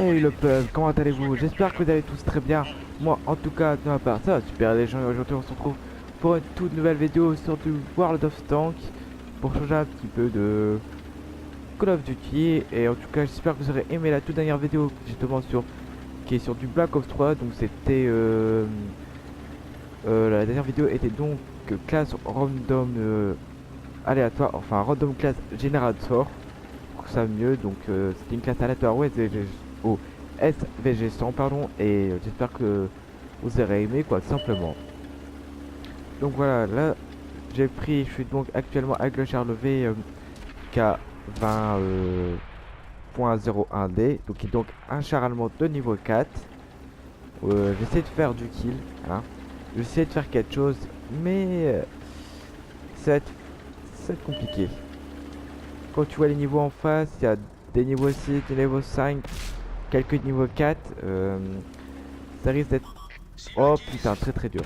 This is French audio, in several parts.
Salut le peuple, comment allez-vous? J'espère que vous allez tous très bien. Moi, en tout cas, de ma part, ça va super les gens. Et aujourd'hui, on se retrouve pour une toute nouvelle vidéo sur du World of Tanks pour changer un petit peu de Call of Duty. Et en tout cas, j'espère que vous aurez aimé la toute dernière vidéo justement qui est sur du Black Ops 3. Donc, c'était la dernière vidéo était donc classe random aléatoire, enfin random class generator. Ça mieux donc c'était une classe aléatoire au SVG 100 pardon et j'espère que vous aurez aimé quoi tout simplement. Donc voilà, là je suis donc actuellement avec le char levé K20.01D donc qui est donc un char allemand de niveau 4. J'essaie de faire du kill hein. J'essaie de faire quelque chose mais ça va être, ça va être compliqué. Quand tu vois les niveaux en face, il y a des niveaux 6, des niveaux 5, quelques niveaux 4. Ça risque d'être... Oh putain, très très dur.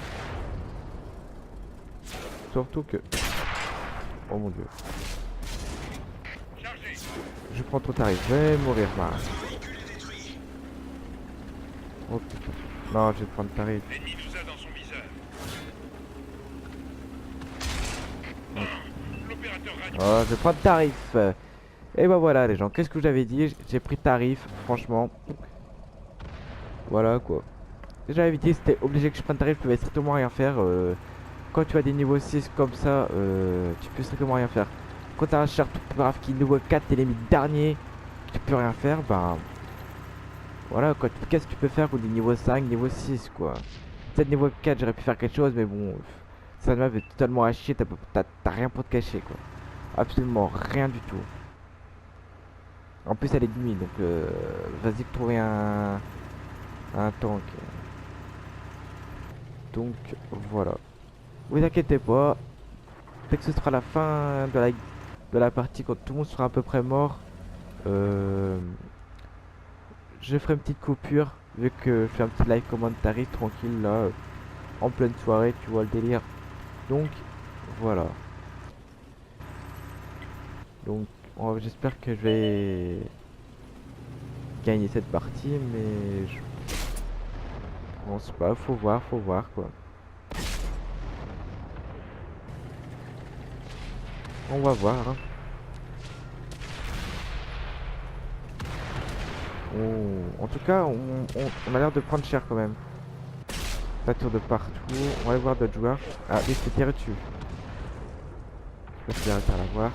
Surtout que... Oh mon dieu. Je prends trop tarif, je vais mourir là. Oh putain. Non, je vais prendre tarif. Oh, je vais prendre tarif. Et bah voilà les gens, qu'est-ce que j'avais dit? J'ai pris tarif, franchement. Voilà quoi. J'avais dit c'était obligé que je prenne tarif, je pouvais strictement rien faire. Quand tu as des niveaux 6 comme ça, tu peux strictement rien faire. Quand t'as un char tout grave qui est niveau 4, t'es limite dernier, tu peux rien faire, bah voilà quoi. Qu'est-ce que tu peux faire pour des niveaux 5, niveau 6 quoi. Peut-être niveau 4 j'aurais pu faire quelque chose, mais bon, ça m'a fait totalement à chier, t'as rien pour te cacher quoi. Absolument rien du tout. En plus elle est de nuit, donc vas-y trouver un tank. Donc voilà. Vous inquiétez pas, dès que ce sera la fin de la partie, quand tout le monde sera à peu près mort, euh, je ferai une petite coupure, vu que je fais un petit live commentary tranquille là, en pleine soirée, tu vois le délire. Donc voilà. Donc j'espère que je vais gagner cette partie, mais je pense pas, faut voir quoi. On va voir hein. En tout cas, on a l'air de prendre cher quand même. Ça tire de partout. On va aller voir d'autres joueurs. Ah, lui, c'est tiré dessus. Je peux arrêter à la voir.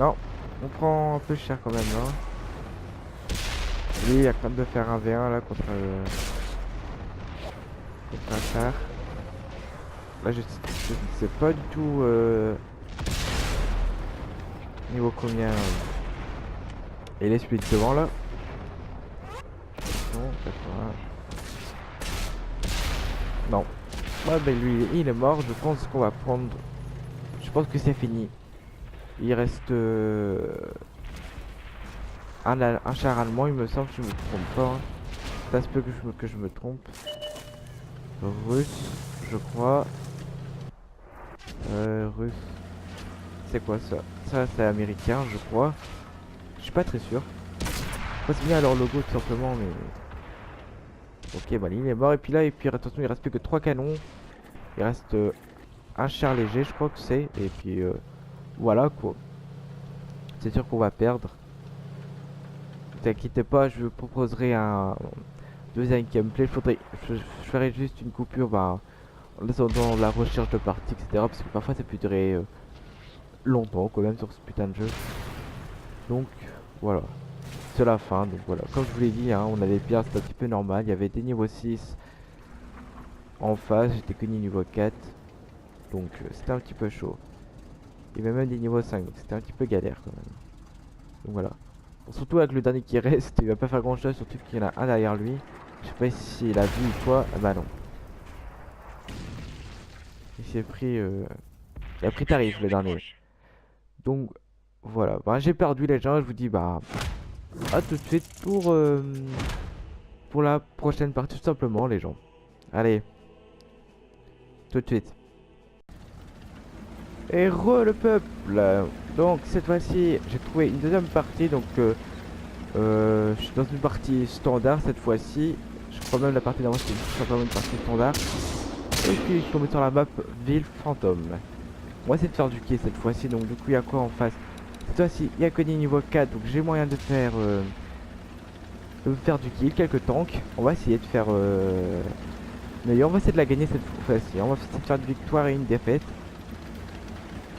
Non, on prend un peu cher quand même, non? Lui, il a quand même de faire un V1 là contre un char. Là, je sais pas du tout niveau combien. Et il est celui de devant là. Non, 80. Non. Ouais, ben lui, il est mort. Je pense qu'on va prendre. Je pense que c'est fini. Il reste un char allemand, il me semble, que je me trompe pas. Hein. Ça se peut que je me trompe. Russe, je crois. Russe. C'est quoi ça? Ça, c'est américain, je crois. Je suis pas très sûr. Pas si bien leur logo tout simplement, mais. Ok, bah il est mort. Et puis là, attention, il reste plus que 3 canons. Il reste un char léger, je crois que c'est. Et puis voilà quoi. C'est sûr qu'on va perdre. T'inquiète pas, je vous proposerai un deuxième gameplay. Je ferai juste une coupure bah, en descendant la recherche de parties, etc. Parce que parfois ça peut durer longtemps quand même sur ce putain de jeu. Donc voilà, c'est la fin. Donc voilà, comme je vous l'ai dit, hein, on avait bien, c'était un petit peu normal. Il y avait des niveaux 6 en face, j'étais que niveau 4. Donc c'était un petit peu chaud. Il y avait même des niveaux 5, donc c'était un petit peu galère quand même. Donc voilà. Bon, surtout avec le dernier qui reste, il va pas faire grand chose, surtout qu'il y en a un derrière lui. Je sais pas s'il a vu ou quoi. Ah bah non. Il s'est pris. Il a pris tarif le dernier. Donc voilà. Bah, j'ai perdu les gens. Je vous dis bah à tout de suite pour la prochaine partie tout simplement les gens. Allez. Tout de suite. Et re le peuple. Donc cette fois-ci j'ai trouvé une deuxième partie. Donc Je suis dans une partie standard cette fois-ci. Je crois même la partie d'avant c'était simplement une partie standard. Et puis je suis tombé sur la map ville fantôme. On va essayer de faire du quai cette fois-ci. Donc du coup il y a quoi en face? Cette fois-ci il y a que des niveau 4. Donc j'ai moyen de faire du kill, quelques tanks. On va essayer de faire meilleur. On va essayer de la gagner cette fois-ci. On va essayer de faire une victoire et une défaite.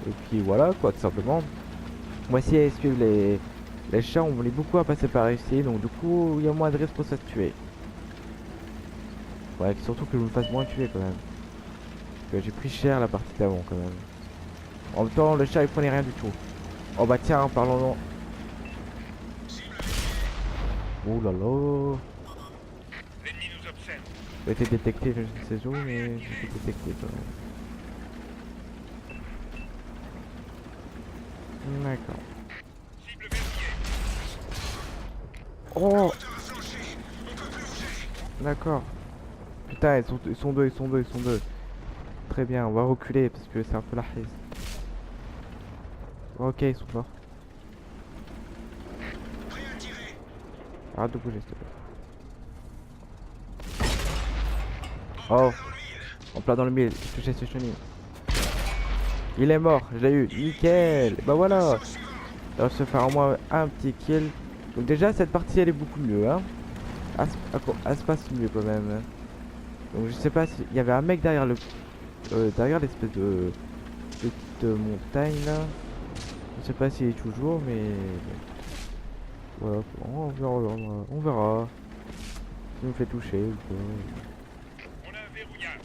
Et puis voilà quoi, tout simplement. On va essayer de suivre les chats. On voulait beaucoup à passer par ici. Donc du coup il y a moins de risques pour se tuer. Ouais, surtout que je me fasse moins tuer quand même. Parce que j'ai pris cher la partie d'avant quand même. En même temps le chat il prenait rien du tout. Oh bah tiens, parlons-en. Oh là là. L'ennemi nous observe. J'ai été détecté, je ne sais où, mais j'ai été détecté quand même. D'accord. Cible verrouillée. Oh, d'accord. Putain, ils sont deux, ils sont deux, ils sont deux. Très bien, on va reculer parce que c'est un peu la haise. Ok, ils sont morts. Arrête de bouger, s'il te plaît. Oh, en plein dans le mille, je touchais ce chenille. Il est mort, je l'ai eu, nickel. Bah voilà, il va se faire au moins un petit kill. Donc déjà cette partie elle est beaucoup mieux hein. Elle se passe mieux quand même. Donc je sais pas s'il y avait un mec derrière derrière l'espèce de petite montagne là. Je sais pas s'il est toujours mais voilà, on verra. S'il me fait toucher ou quoi. On a un verrouillage.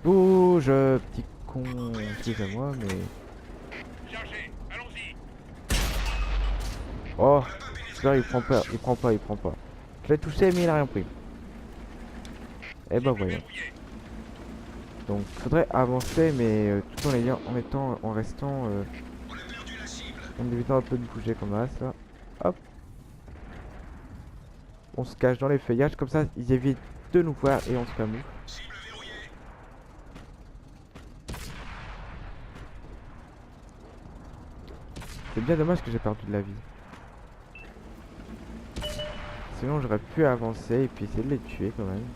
Bouge, petit con, excusez-moi mais... Chargé. Allons-y. Oh, j'espère il prend pas, il prend pas, il prend pas. Je l'ai touché mais il a rien pris. Et bah voyons. Verrouillé. Donc faudrait avancer mais tout en restant en évitant un peu de bouger comme ça. Hop. On se cache dans les feuillages comme ça ils évitent de nous voir et on se camoufle. C'est bien dommage que j'ai perdu de la vie. Sinon j'aurais pu avancer et puis essayer de les tuer quand même.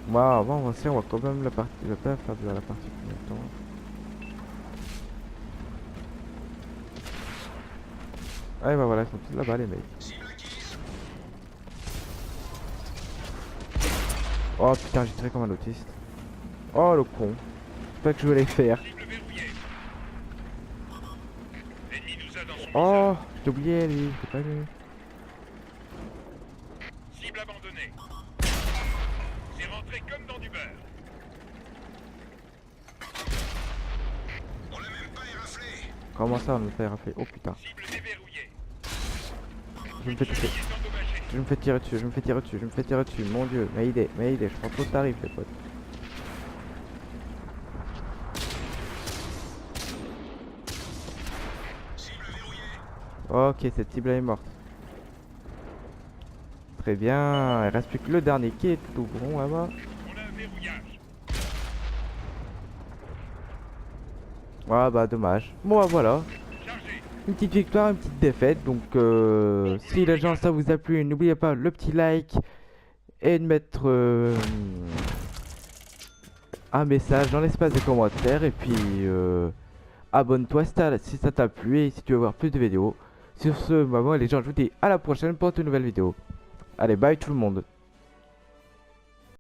Moi avant avancer on va quand même la partie. Je vais pas faire de la partie combien de temps. Ah et bah voilà, ils sont tous là-bas les mecs. Oh putain j'ai tiré comme un autiste. Oh le con. C'est pas que je voulais faire. Cible verrouillée. L'ennemi nous a dans son Oh j'ai oublié lui, j'ai pas vu. visage. Cible abandonnée. C'est rentré comme dans du beurre. On l'a même pas éraflé. Comment ça on me fait rafler? Oh putain. Cible déverrouillée. Je me fais toucher. Chenille est endommagée. Je me fais tirer dessus, je me fais tirer dessus, je me fais tirer dessus. Mon dieu, Mayday, Mayday, je prends trop de tarifs les potes. Ok, cette cible est morte. Très bien, il reste plus que le dernier qui est tout bon là-bas. On a un verrouillage. Ah bah dommage. Bon bah voilà, Chargé. une petite victoire, une petite défaite. Donc si les gens ça vous a plu, n'oubliez pas le petit like et de mettre un message dans l'espace des commentaires. Et puis abonne-toi si ça t'a plu et si tu veux voir plus de vidéos. Sur ce, bah moi les gens je vous dis à la prochaine pour une nouvelle vidéo. Allez bye tout le monde.